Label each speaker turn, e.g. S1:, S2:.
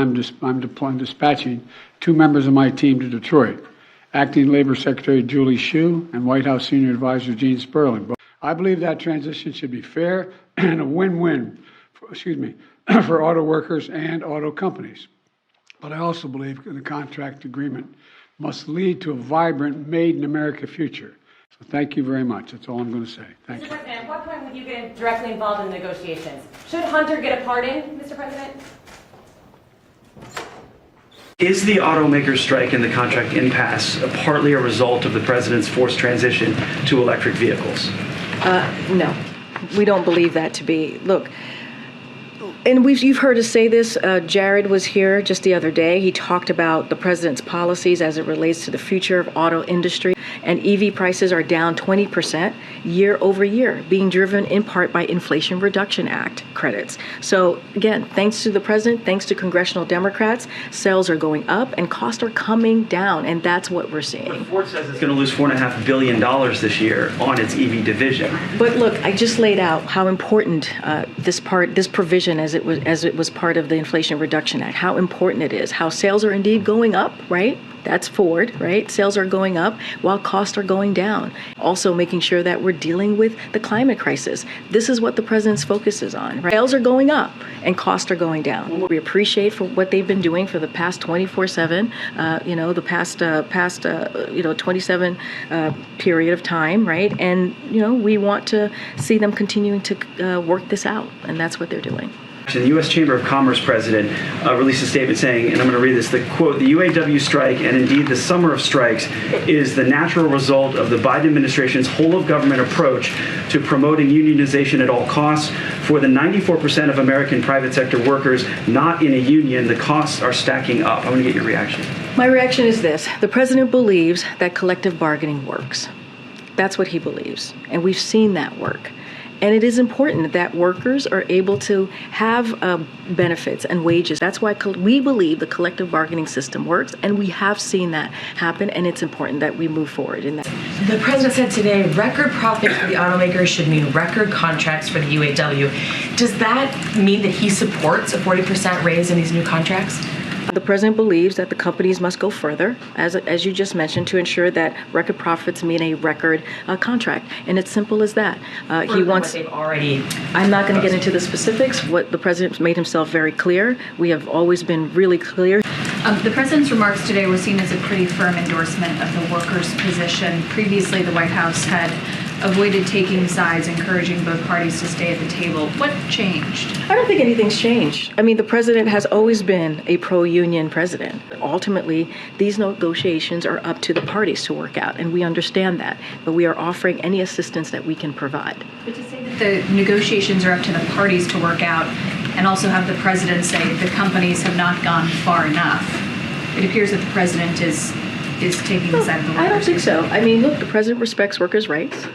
S1: I'm dispatching 2 members of my team to Detroit, Acting Labor Secretary Julie Hsu and White House Senior Advisor Gene Sperling. But I believe that transition should be fair and a win-win, for auto workers and auto companies. But I also believe the contract agreement must lead to a vibrant, made-in-America future. So thank you very much. That's all I'm going to say. Thank you.
S2: Mr. President, at what point would you get directly involved in the negotiations? Should Hunter get a pardon, Mr. President?
S3: Is the automakers strike and the contract impasse partly a result of the president's forced transition to electric vehicles?
S4: No, we don't believe that to be. Look, and you've heard us say this. Jared was here just the other day. He talked about the president's policies as it relates to the future of auto industry. And EV prices are down 20% year over year, being driven in part by Inflation Reduction Act credits. So again, thanks to the president, thanks to congressional Democrats, sales are going up and costs are coming down, and that's what we're seeing.
S3: But Ford says it's going to lose $4.5 billion this year on its EV division.
S4: But look, I just laid out how important this provision, as it was part of the Inflation Reduction Act, how important it is, how sales are indeed going up, right? That's Ford, right? Sales are going up while costs are going down. Also making sure that we're dealing with the climate crisis. This is what the president's focus is on, right? Sales are going up and costs are going down. We appreciate for what they've been doing for the past 24/7, the past 27 period of time, right? And, we want to see them continuing to work this out, and that's what they're doing.
S3: The U.S. Chamber of Commerce president released a statement saying, and I'm going to read this, the quote, "The UAW strike and indeed the summer of strikes is the natural result of the Biden administration's whole of government approach to promoting unionization at all costs. For the 94% of American private sector workers not in a union, the costs are stacking up." I want to get your reaction.
S4: My reaction is this. The president believes that collective bargaining works. That's what he believes. And we've seen that work. And it is important that workers are able to have benefits and wages. That's why we believe the collective bargaining system works, and we have seen that happen, and it's important that we move forward in that.
S5: The president said today record profits for the automakers should mean record contracts for the UAW. Does that mean that he supports a 40% raise in these new contracts?
S4: The president believes that the companies must go further, as you just mentioned, to ensure that record profits mean a record contract. And it's simple as that. He wants.
S5: They've already.
S4: I'm not going to get into the specifics. What the president made himself very clear. We have always been really clear.
S6: The president's remarks today were seen as a pretty firm endorsement of the workers' position. Previously, the White House had avoided taking sides, encouraging both parties to stay at the table. What changed?
S4: I don't think anything's changed. I mean, the president has always been a pro-union president. Ultimately, these negotiations are up to the parties to work out, and we understand that. But we are offering any assistance that we can provide.
S6: But to say that the negotiations are up to the parties to work out, and also have the president say the companies have not gone far enough, it appears that the president is taking the side of the workers.
S4: I don't think so. I mean, look, the president respects workers' rights.